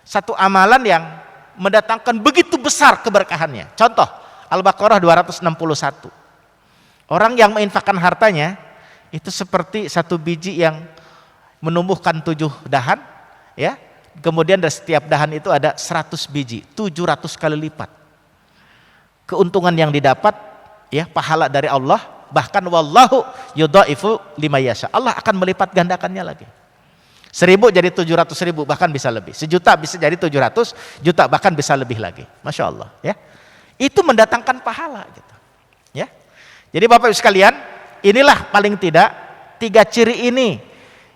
satu amalan yang mendatangkan begitu besar keberkahannya. Contoh Al-Baqarah 261. Orang yang menginfakkan hartanya itu seperti satu biji yang menumbuhkan 7 dahan, ya. Kemudian dari setiap dahan itu ada 100 biji, 700 kali lipat. Keuntungan yang didapat, ya pahala dari Allah, bahkan wallahu yudhaifu liman yasha. Allah akan melipat gandakannya lagi. 1000 jadi 700.000, bahkan bisa lebih. 1.000.000 bisa jadi 700 juta, bahkan bisa lebih lagi. Masya Allah, ya. Itu mendatangkan pahala gitu. Ya. Jadi Bapak Ibu sekalian, inilah paling tidak 3 ciri ini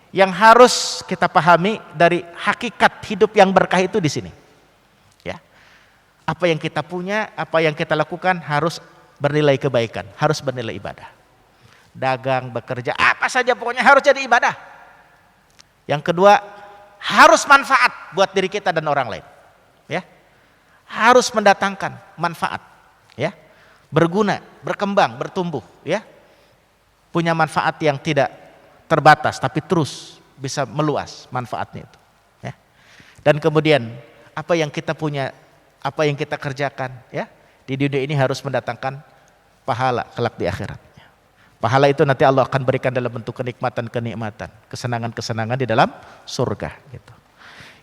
yang harus kita pahami dari hakikat hidup yang berkah itu di sini. Ya. Apa yang kita punya, apa yang kita lakukan harus bernilai kebaikan, harus bernilai ibadah. Dagang, bekerja, apa saja pokoknya harus jadi ibadah. Yang kedua, harus manfaat buat diri kita dan orang lain. Ya. Harus mendatangkan manfaat, ya. Berguna, berkembang, bertumbuh, ya. Punya manfaat yang tidak terbatas tapi terus bisa meluas manfaatnya itu, ya. Dan kemudian apa yang kita punya, apa yang kita kerjakan, ya, di dunia ini harus mendatangkan pahala kelak di akhirat. Pahala itu nanti Allah akan berikan dalam bentuk kenikmatan-kenikmatan, kesenangan-kesenangan di dalam surga gitu.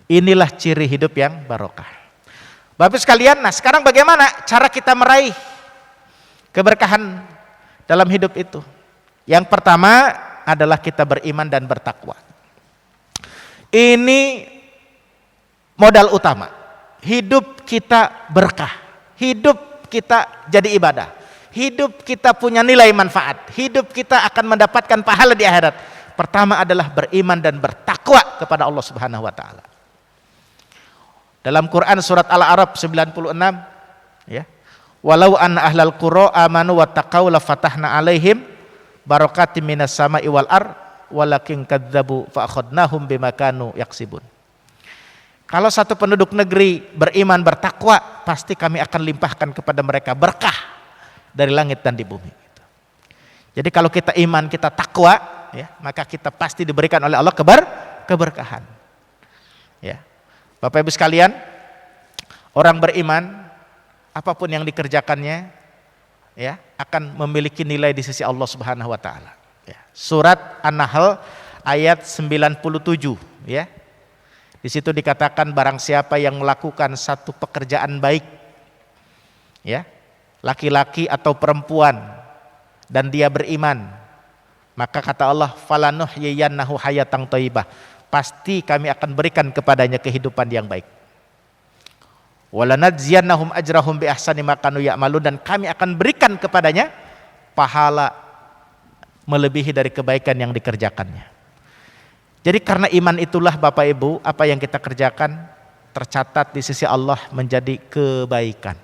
Inilah ciri hidup yang barokah. Bapak sekalian, nah sekarang bagaimana cara kita meraih keberkahan dalam hidup itu? Yang pertama adalah kita beriman dan bertakwa. Ini modal utama. Hidup kita berkah, hidup kita jadi ibadah, hidup kita punya nilai manfaat, hidup kita akan mendapatkan pahala di akhirat. Pertama adalah beriman dan bertakwa kepada Allah Subhanahu wa taala. Dalam Quran surat Al-A'raf 96 ya. Walau anna ahlal qura amanu wattaqau la fatahna alaihim barakatim minas sama'i wal ard walakin kadzdzabu fa akhadnahum bima kanu yaksibun. Kalau satu penduduk negeri beriman bertakwa, pasti kami akan limpahkan kepada mereka berkah dari langit dan di bumi. Jadi kalau kita iman, kita takwa, ya, maka kita pasti diberikan oleh Allah keberkahan. Ya. Bapak Ibu sekalian, orang beriman, apapun yang dikerjakannya, ya, akan memiliki nilai di sisi Allah Subhanahu wa taala. Ya. Surat An-Nahl ayat 97, ya. Di situ dikatakan barang siapa yang melakukan satu pekerjaan baik, ya, laki-laki atau perempuan, dan dia beriman, maka kata Allah, falanuhyiyannahu hayatan thayyibah, pasti kami akan berikan kepadanya kehidupan yang baik. Walanadziyannahum ajrahum bi ahsani ma kanu ya'malun, dan kami akan berikan kepadanya pahala melebihi dari kebaikan yang dikerjakannya. Jadi karena iman itulah Bapak Ibu, apa yang kita kerjakan tercatat di sisi Allah menjadi kebaikan.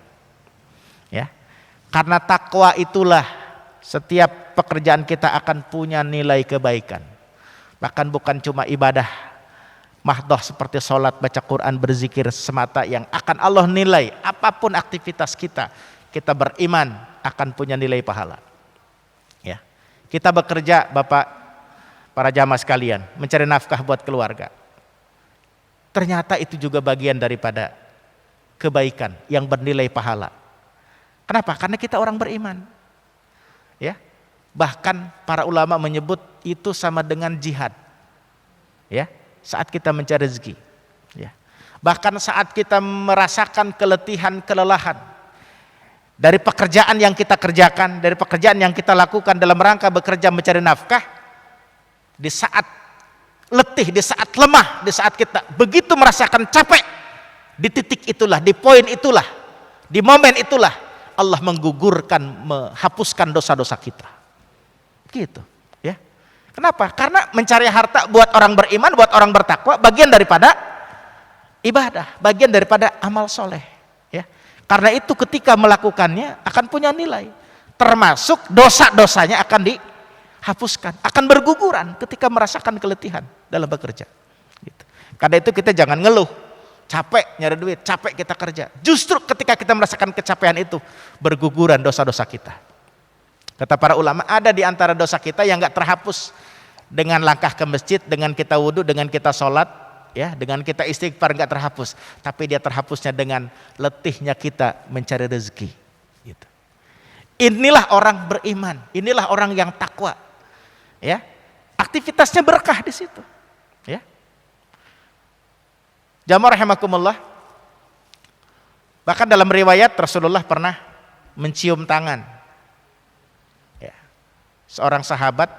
Ya. Karena takwa itulah setiap pekerjaan kita akan punya nilai kebaikan. Bahkan bukan cuma ibadah mahdoh seperti sholat, baca Quran, berzikir semata yang akan Allah nilai. Apapun aktivitas kita, kita beriman akan punya nilai pahala. Ya. Kita bekerja, Bapak, para jamaah sekalian, mencari nafkah buat keluarga. Ternyata itu juga bagian daripada kebaikan yang bernilai pahala. Kenapa? Karena kita orang beriman. Ya. Bahkan para ulama menyebut itu sama dengan jihad. Ya, saat kita mencari rezeki. Ya. Bahkan saat kita merasakan keletihan, kelelahan dari pekerjaan yang kita kerjakan, dari pekerjaan yang kita lakukan dalam rangka bekerja mencari nafkah, di saat letih, di saat lemah, di saat kita begitu merasakan capek, di titik itulah, di poin itulah, di momen itulah Allah menggugurkan, menghapuskan dosa-dosa kita. Gitu, ya. Kenapa? Karena mencari harta buat orang beriman, buat orang bertakwa, bagian daripada ibadah, bagian daripada amal soleh. Ya. Karena itu ketika melakukannya akan punya nilai, termasuk dosa-dosanya akan dihapuskan, akan berguguran ketika merasakan keletihan dalam bekerja. Gitu. Karena itu kita jangan ngeluh, capek nyari duit, capek kita kerja. Justru ketika kita merasakan kecapean itu, berguguran dosa-dosa kita. Kata para ulama, ada di antara dosa kita yang nggak terhapus dengan langkah ke masjid, dengan kita wudhu, dengan kita sholat, ya, dengan kita istighfar nggak terhapus. Tapi dia terhapusnya dengan letihnya kita mencari rezeki. Gitu. Inilah orang beriman, inilah orang yang takwa. Ya, aktivitasnya berkah di situ. Ya. Jamaah rahimakumullah. Bahkan dalam riwayat Rasulullah pernah mencium tangan. Ya. Seorang sahabat,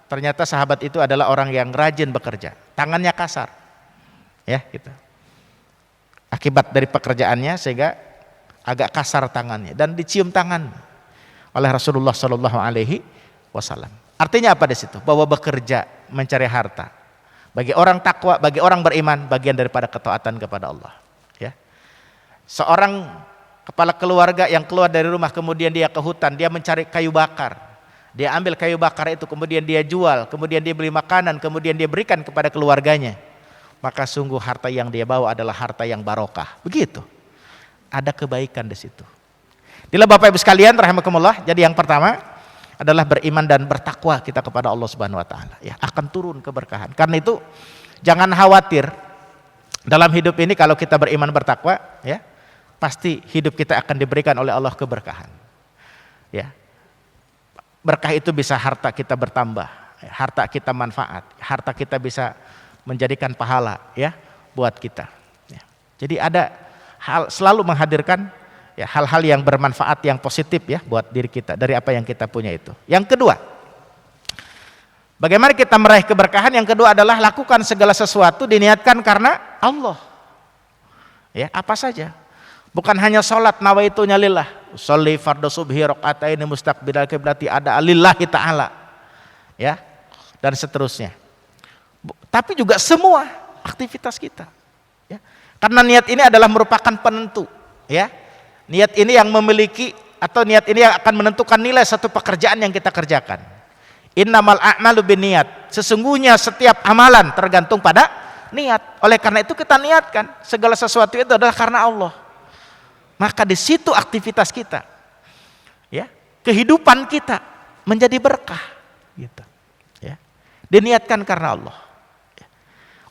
ternyata sahabat itu adalah orang yang rajin bekerja, tangannya kasar. Ya, gitu. Akibat dari pekerjaannya sehingga agak kasar tangannya dan dicium tangan oleh Rasulullah Shallallahu Alaihi Wasallam. Artinya apa di situ? Bahwa bekerja mencari harta bagi orang takwa, bagi orang beriman, bagian daripada ketaatan kepada Allah. Ya. Seorang kepala keluarga yang keluar dari rumah kemudian dia ke hutan, dia mencari kayu bakar, dia ambil kayu bakar itu kemudian dia jual, kemudian dia beli makanan, kemudian dia berikan kepada keluarganya, maka sungguh harta yang dia bawa adalah harta yang barokah. Begitu. Ada kebaikan di situ. Inilah Bapak Ibu sekalian rahimakumullah. Jadi yang pertama adalah beriman dan bertakwa kita kepada Allah Subhanahu wa taala, ya, akan turun keberkahan. Karena itu jangan khawatir dalam hidup ini, kalau kita beriman bertakwa, ya, pasti hidup kita akan diberikan oleh Allah keberkahan. Ya. berkah itu bisa harta kita bertambah, harta kita manfaat, harta kita bisa menjadikan pahala ya buat kita. Ya. Jadi ada hal selalu menghadirkan ya hal-hal yang bermanfaat yang positif ya buat diri kita dari apa yang kita punya itu. Yang kedua, bagaimana kita meraih keberkahan? Yang kedua adalah lakukan segala sesuatu diniatkan karena Allah. Ya, apa saja. Bukan hanya sholat nawaitunya lillah, sholli fardhu subhi raqataini mustaqbilal qiblati ada lillahi ta'ala. Ya, dan seterusnya. Tapi juga semua aktivitas kita. Ya. Karena niat ini adalah merupakan penentu. Ya. Niat ini yang memiliki atau niat ini yang akan menentukan nilai satu pekerjaan yang kita kerjakan. Innamal a'malu binniyat. Sesungguhnya setiap amalan tergantung pada niat. Oleh karena itu kita niatkan segala sesuatu itu adalah karena Allah. Maka di situ aktivitas kita, ya, kehidupan kita menjadi berkah, gitu. Ya. Diniatkan karena Allah. Ya.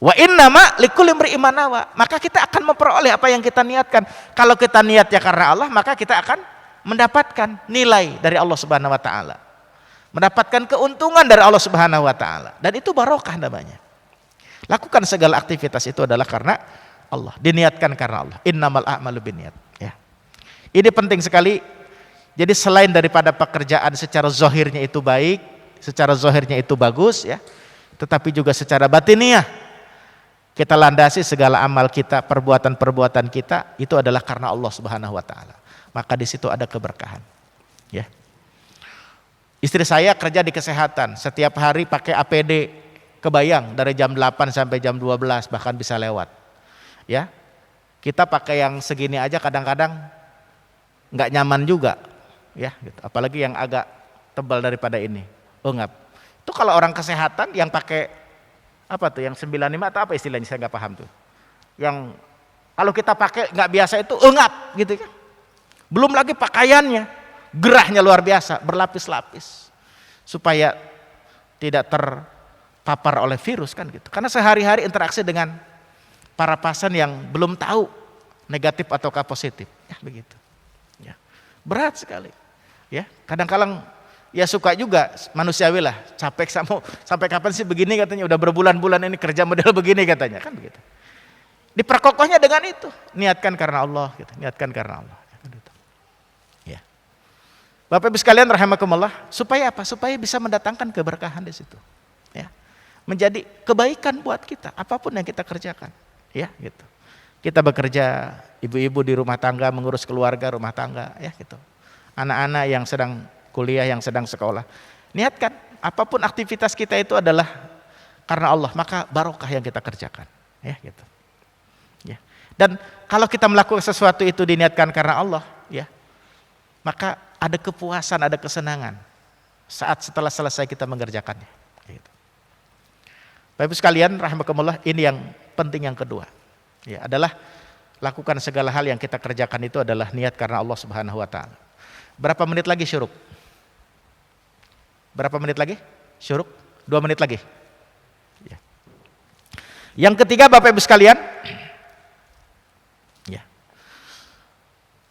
Wa innama likulli imri'in ma nawa. Maka kita akan memperoleh apa yang kita niatkan. Kalau kita niatnya karena Allah, maka kita akan mendapatkan nilai dari Allah Subhanahu wa taala. Mendapatkan keuntungan dari Allah Subhanahu wa taala. Dan itu barokah namanya. Lakukan segala aktivitas itu adalah karena Allah, diniatkan karena Allah. Innamal a'malu binniyat. Ya. Ini penting sekali. Jadi selain daripada pekerjaan secara zahirnya itu baik, secara zahirnya itu bagus ya, tetapi juga secara batiniah kita landasi segala amal kita, perbuatan-perbuatan kita itu adalah karena Allah Subhanahu wa taala. Maka di situ ada keberkahan. Ya. Istri saya kerja di kesehatan, setiap hari pakai APD, kebayang dari jam 8 sampai jam 12 bahkan bisa lewat. Ya, kita pakai yang segini aja kadang-kadang nggak nyaman juga, ya. Gitu. Apalagi yang agak tebal daripada ini, engap. Itu kalau orang kesehatan yang pakai apa tuh, yang 95 atau apa istilahnya saya nggak paham tuh. Yang kalau kita pakai nggak biasa itu engap, gitu kan. Belum lagi pakaiannya, gerahnya luar biasa, berlapis-lapis, supaya tidak terpapar oleh virus kan gitu. Karena sehari-hari interaksi dengan para pasien yang belum tahu negatif ataukah positif, ya begitu. Ya. Berat sekali. Ya, kadang-kadang ya suka juga manusiawi lah, capek sampai kapan sih begini katanya, udah berbulan-bulan ini kerja model begini katanya, kan begitu. Diperkokohnya dengan itu, niatkan karena Allah, gitu. Niatkan karena Allah. Ya. Bapak Ibu sekalian rahimakumullah, supaya apa? Supaya bisa mendatangkan keberkahan di situ. Ya. Menjadi kebaikan buat kita, apapun yang kita kerjakan. Ya gitu. Kita bekerja, ibu-ibu di rumah tangga mengurus keluarga rumah tangga, ya gitu. Anak-anak yang sedang kuliah, yang sedang sekolah. Niatkan apapun aktivitas kita itu adalah karena Allah, maka barokah yang kita kerjakan, ya gitu. Ya. Dan kalau kita melakukan sesuatu itu diniatkan karena Allah, ya, maka ada kepuasan, ada kesenangan saat setelah selesai kita mengerjakannya. Gitu. Bapak Ibu sekalian rahimakumullah, ini yang penting yang kedua. Ya, adalah lakukan segala hal yang kita kerjakan itu adalah niat karena Allah Subhanahu wa taala. Berapa menit lagi syuruk? Berapa menit lagi? Syuruk? 2 menit lagi. Ya. Yang ketiga Bapak Ibu sekalian, ya,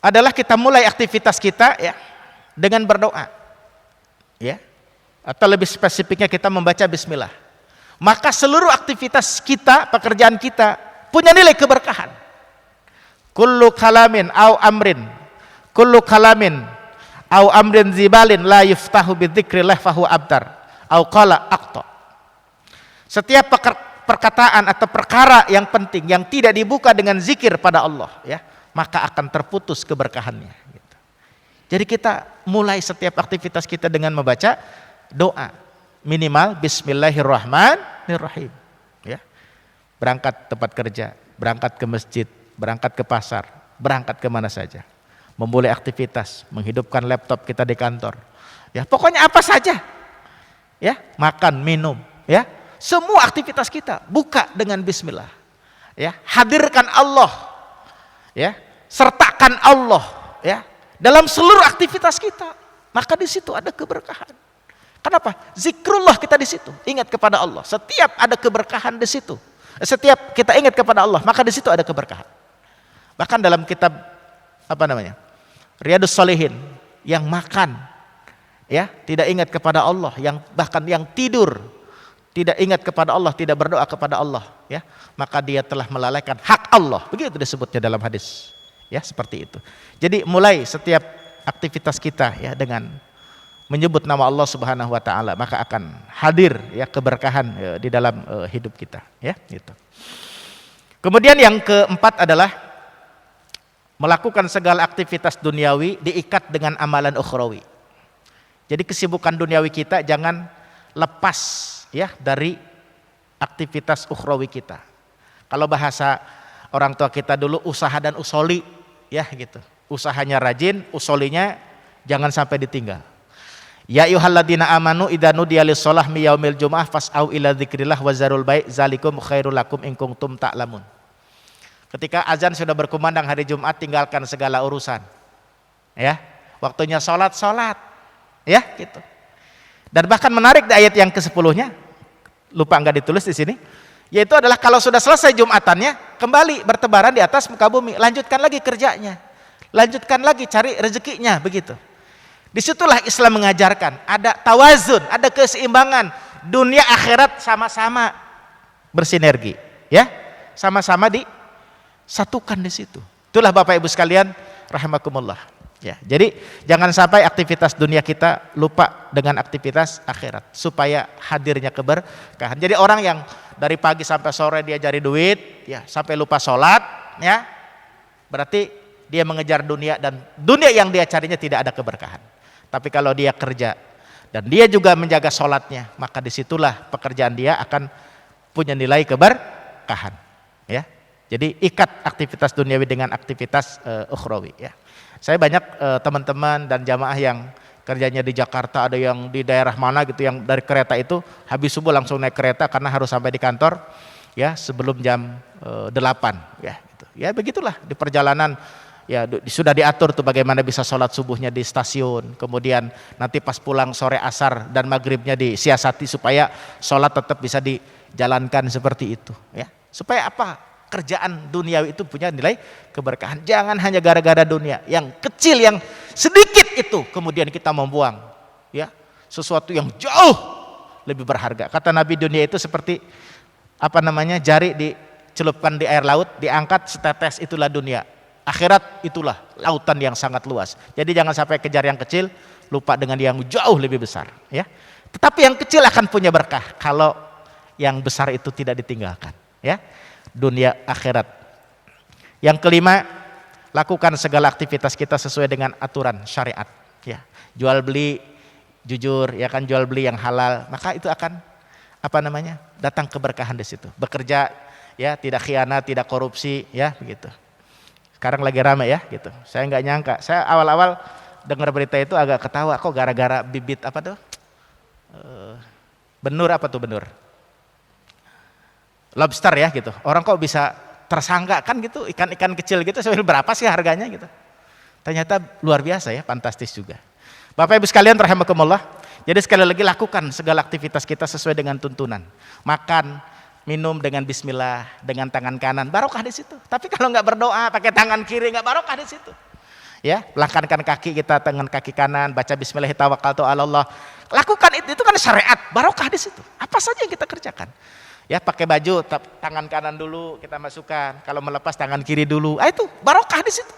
adalah kita mulai aktivitas kita ya dengan berdoa. Ya. Atau lebih spesifiknya kita membaca bismillah. Maka seluruh aktivitas kita, pekerjaan kita punya nilai keberkahan. Kullu kalamin au amrin, kullu kalamin au amrin zibalin la yuftahu bidzikrillah fahu abtar au qala aqta. Setiap perkataan atau perkara yang penting yang tidak dibuka dengan zikir pada Allah, ya, maka akan terputus keberkahannya. Gitu. Jadi kita mulai setiap aktivitas kita dengan membaca doa. Minimal bismillahirrahmanirrahim, ya. Berangkat tempat kerja, berangkat ke masjid, berangkat ke pasar, berangkat kemana saja, memulai aktivitas, menghidupkan laptop kita di kantor, ya pokoknya apa saja, ya, makan, minum, ya, semua aktivitas kita buka dengan bismillah, ya, hadirkan Allah, ya, sertakan Allah, ya, dalam seluruh aktivitas kita, maka di situ ada keberkahan. Kenapa? Zikrullah kita di situ, ingat kepada Allah. Setiap ada keberkahan di situ. Setiap kita ingat kepada Allah, maka di situ ada keberkahan. Bahkan dalam kitab apa namanya? Riyadhus Shalihin yang makan ya, tidak ingat kepada Allah, yang bahkan yang tidur tidak ingat kepada Allah, tidak berdoa kepada Allah, ya, maka dia telah melalaikan hak Allah. Begitu disebutnya dalam hadis. Ya, seperti itu. Jadi mulai setiap aktivitas kita ya dengan menyebut nama Allah Subhanahu wa taala, maka akan hadir ya keberkahan ya, di dalam hidup kita, ya, gitu. Kemudian yang keempat adalah melakukan segala aktivitas duniawi diikat dengan amalan ukhrawi. Jadi kesibukan duniawi kita jangan lepas ya dari aktivitas ukhrawi kita. Kalau bahasa orang tua kita dulu, usaha dan usoli, ya gitu. Usahanya rajin, usolinya jangan sampai ditinggal. Ya ayyuhalladzina amanu idza nudiya lis-shalah mi yaumil jumu'ah fas'au ila dzikrillah wa zarul bai' zalikum khairul lakum in kuntum ta'lamun. Ketika azan sudah berkumandang hari Jumat, tinggalkan segala urusan. Ya, waktunya salat. Ya, gitu. Dan bahkan menarik di ayat yang ke-10-nya, lupa enggak ditulis di sini, yaitu adalah kalau sudah selesai Jumatannya, kembali bertebaran di atas muka bumi, lanjutkan lagi kerjanya, lanjutkan lagi cari rezekinya, begitu. Disitulah Islam mengajarkan ada tawazun, ada keseimbangan, dunia akhirat sama-sama bersinergi, ya, sama-sama disatukan di situ. Itulah Bapak Ibu sekalian rahimakumullah. Ya, jadi jangan sampai aktivitas dunia kita lupa dengan aktivitas akhirat supaya hadirnya keberkahan. Jadi orang yang dari pagi sampai sore dia cari duit, ya, sampai lupa sholat, ya, berarti dia mengejar dunia dan dunia yang dia carinya tidak ada keberkahan. Tapi kalau dia kerja dan dia juga menjaga sholatnya, maka disitulah pekerjaan dia akan punya nilai keberkahan. Ya, jadi ikat aktivitas duniawi dengan aktivitas ukhrawi. Ya. Saya banyak teman-teman dan jamaah yang kerjanya di Jakarta, ada yang di daerah mana gitu, yang dari kereta itu habis subuh langsung naik kereta karena harus sampai di kantor ya sebelum jam 8 ya gitu. Ya begitulah di perjalanan ya sudah diatur tuh bagaimana bisa sholat subuhnya di stasiun, kemudian nanti pas pulang sore asar dan maghribnya disiasati supaya sholat tetap bisa dijalankan seperti itu ya. Supaya apa? Kerjaan duniawi itu punya nilai keberkahan. Jangan hanya gara-gara dunia yang kecil, yang sedikit itu kemudian kita membuang ya sesuatu yang jauh lebih berharga. Kata Nabi, dunia itu seperti apa namanya, jari dicelupkan di air laut, diangkat setetes, itulah dunia. Akhirat itulah lautan yang sangat luas. Jadi jangan sampai kejar yang kecil, lupa dengan yang jauh lebih besar ya. Tetapi yang kecil akan punya berkah kalau yang besar itu tidak ditinggalkan ya. Dunia akhirat. Yang kelima, lakukan segala aktivitas kita sesuai dengan aturan syariat ya. Jual beli jujur ya kan, jual beli yang halal, maka itu akan apa namanya, datang keberkahan di situ. Bekerja ya tidak khianat, tidak korupsi ya begitu. Sekarang lagi ramai ya gitu. Saya nggak nyangka, saya awal-awal dengar berita itu agak ketawa, kok gara-gara bibit apa tuh benur, apa tuh benur, lobster ya gitu. Orang kok bisa tersangka kan gitu, ikan-ikan kecil gitu, sebenarnya berapa sih harganya gitu. Ternyata luar biasa ya, fantastis juga. Bapak Ibu sekalian rahimakumullah. Jadi sekali lagi lakukan segala aktivitas kita sesuai dengan tuntunan. Makan, minum dengan bismillah, dengan tangan kanan, barokah di situ. Tapi kalau nggak berdoa pakai tangan kiri, nggak barokah di situ. Ya, langkankan kaki kita dengan kaki kanan, baca bismillah tawakkaltu 'ala Allah. Lakukan itu kan syariat, barokah di situ. Apa saja yang kita kerjakan. Ya, pakai baju tangan kanan dulu kita masukkan, kalau melepas tangan kiri dulu. Itu barokah di situ.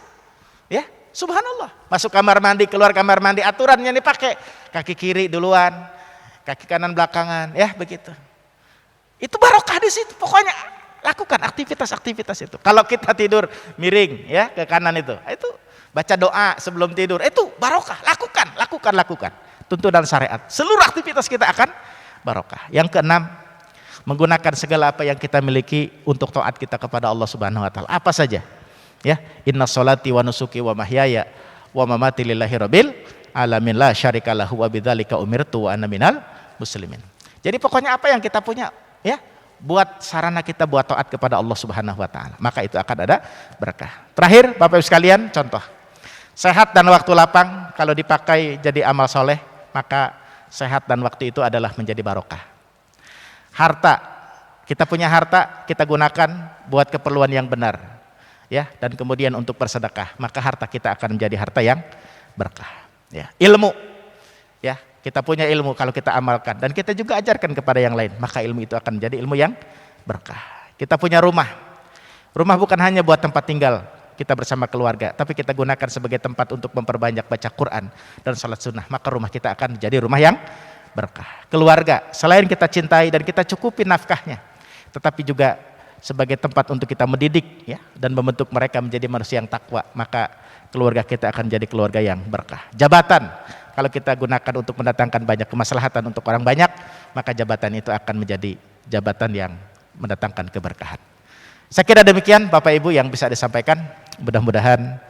Ya, subhanallah. Masuk kamar mandi, keluar kamar mandi, aturannya dipakai. Kaki kiri duluan, kaki kanan belakangan, ya begitu. Itu barokah di situ. Pokoknya lakukan aktivitas-aktivitas itu. Kalau kita tidur miring ya ke kanan itu baca doa sebelum tidur. Itu barokah. Lakukan. Tuntunan syariat. Seluruh aktivitas kita akan barokah. Yang keenam, menggunakan segala apa yang kita miliki untuk taat kita kepada Allah Subhanahu wa taala. Apa saja? Ya, inna sholati wa nusuki wa mahyaya wa mamati lillahi rabbil alamin la syarikalahu wa bidzalika umirtu wa ana minal muslimin. Jadi pokoknya apa yang kita punya ya, buat sarana kita buat taat kepada Allah Subhanahu wa taala, maka itu akan ada berkah. Terakhir Bapak Ibu sekalian, contoh. Sehat dan waktu lapang kalau dipakai jadi amal soleh, maka sehat dan waktu itu adalah menjadi barokah. Harta, kita punya harta, kita gunakan buat keperluan yang benar ya, dan kemudian untuk bersedekah, maka harta kita akan menjadi harta yang berkah ya. Ilmu, ya, kita punya ilmu kalau kita amalkan dan kita juga ajarkan kepada yang lain, maka ilmu itu akan menjadi ilmu yang berkah. Kita punya rumah. Rumah bukan hanya buat tempat tinggal kita bersama keluarga, tapi kita gunakan sebagai tempat untuk memperbanyak baca Quran dan salat sunnah, maka rumah kita akan menjadi rumah yang berkah. Keluarga, selain kita cintai dan kita cukupi nafkahnya, tetapi juga sebagai tempat untuk kita mendidik ya, dan membentuk mereka menjadi manusia yang takwa, maka keluarga kita akan jadi keluarga yang berkah. Jabatan, kalau kita gunakan untuk mendatangkan banyak kemaslahatan untuk orang banyak, maka jabatan itu akan menjadi jabatan yang mendatangkan keberkahan. Saya kira demikian Bapak Ibu yang bisa disampaikan, mudah-mudahan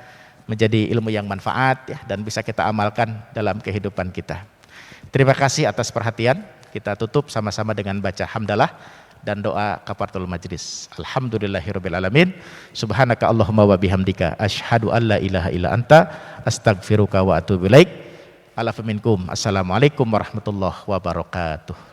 menjadi ilmu yang manfaat ya, dan bisa kita amalkan dalam kehidupan kita. Terima kasih atas perhatian. Kita tutup sama-sama dengan baca hamdalah dan doa kafaratul majlis. Alhamdulillahirabbil alamin. Subhanaka Allahumma wa bihamdika asyhadu an la ilaha illa anta astaghfiruka wa atubu ilaik. Alafu minkum. Assalamualaikum warahmatullahi wabarakatuh.